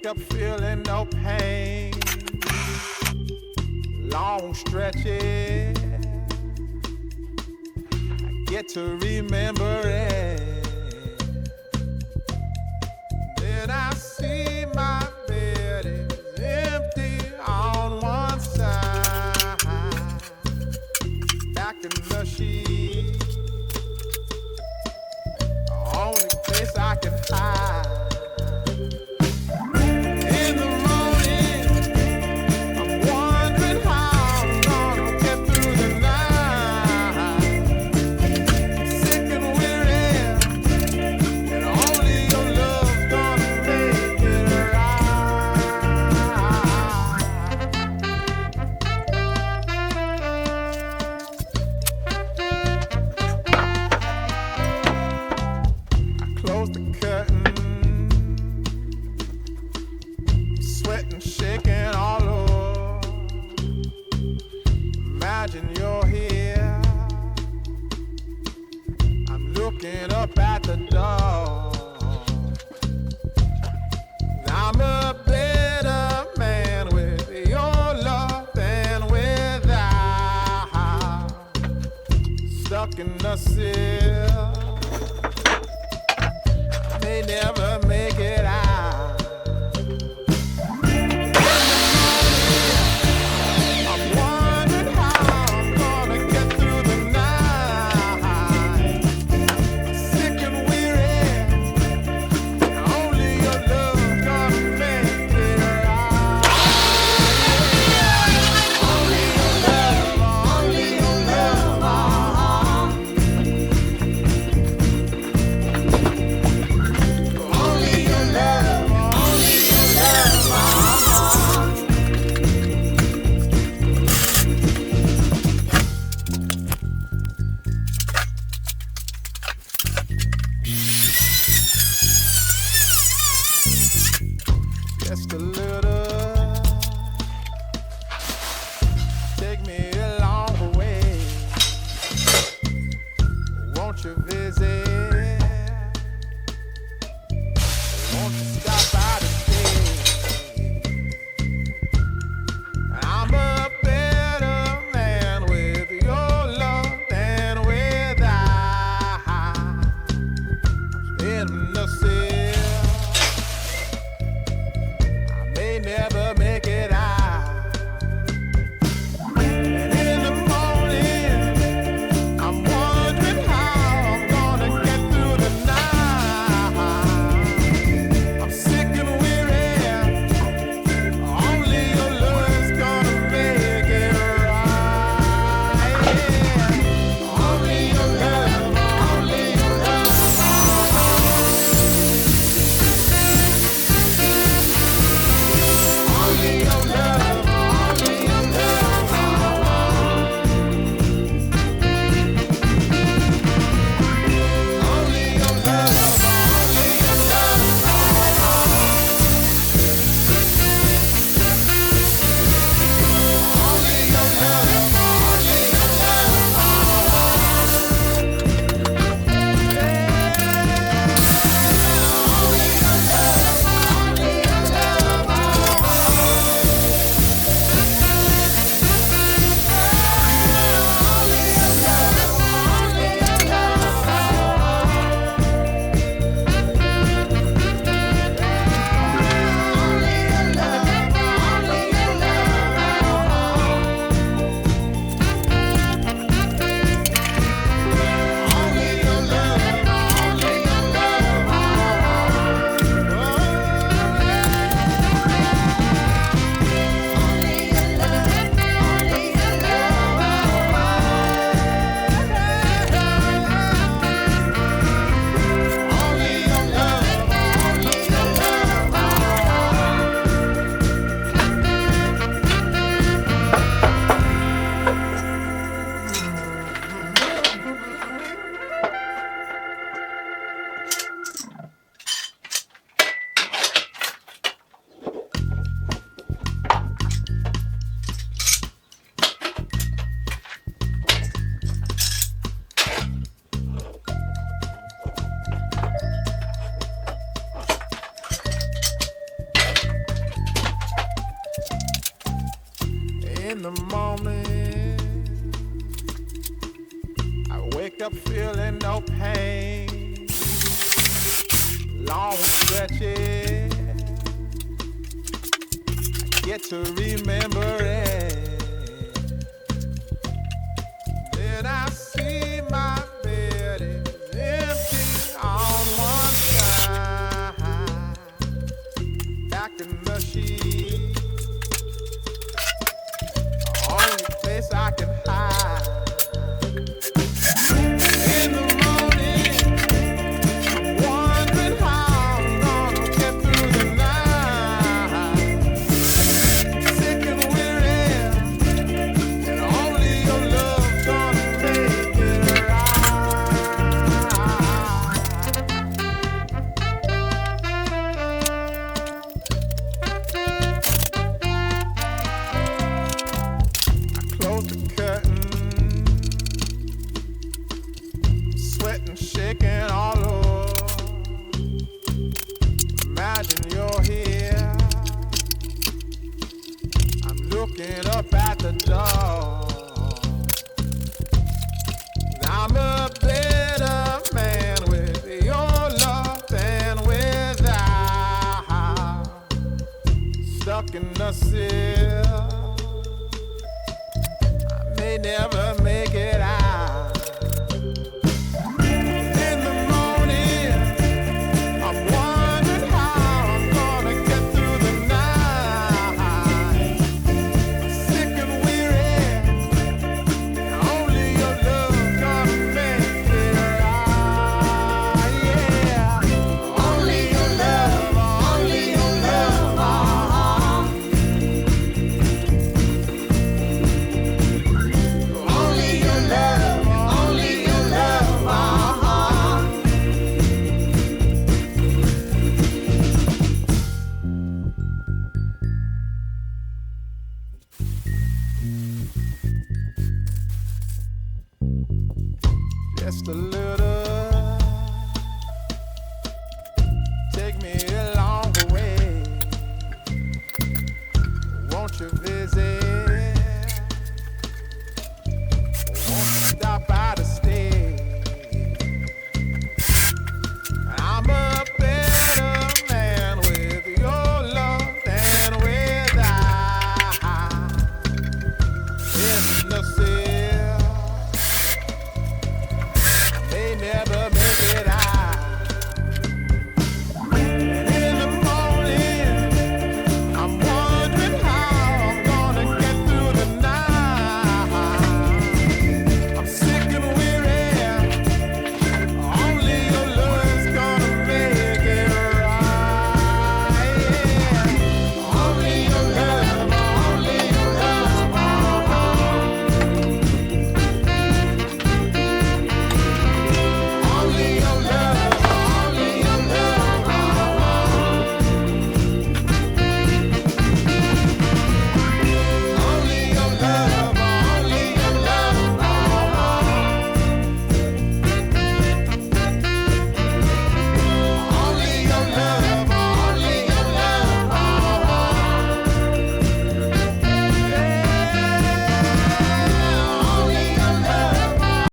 wake up feeling no pain. Long stretches, I get to remember it. Then I see my bed is empty on one side. Back in the sheet, the only place I can hide. Close the curtain, sweating, shaking all over. Imagine you're here. I'm looking up at the door. I'm a better man with your love than without. Stuck in the sill, may never make it out. I'm wondering how I'm gonna get through the night. Sick and weary, only your love gonna make it right. Only your love, only your love. Only your love. up feeling no pain. Long stretches, I get to remember it. Then I see my bed is empty on one side. Back in the sheet, only place I can hide. In the morning, I'm wondering how I'm gonna get through the night. Sick and weary, and only your love's gonna make it right. I close the curtain, sweating, shaking all over. Imagine you're here. I'm looking up at the door. I'm a better man with your love than without. Stuck in the sill, I may never make it out. In the morning, I'm wondering how I'm gonna get through the night. Sick and weary, and only your love gonna make it right. Yeah, only your love, only your love. Only your love, only your love. Just a little, take me along the way. Won't you visit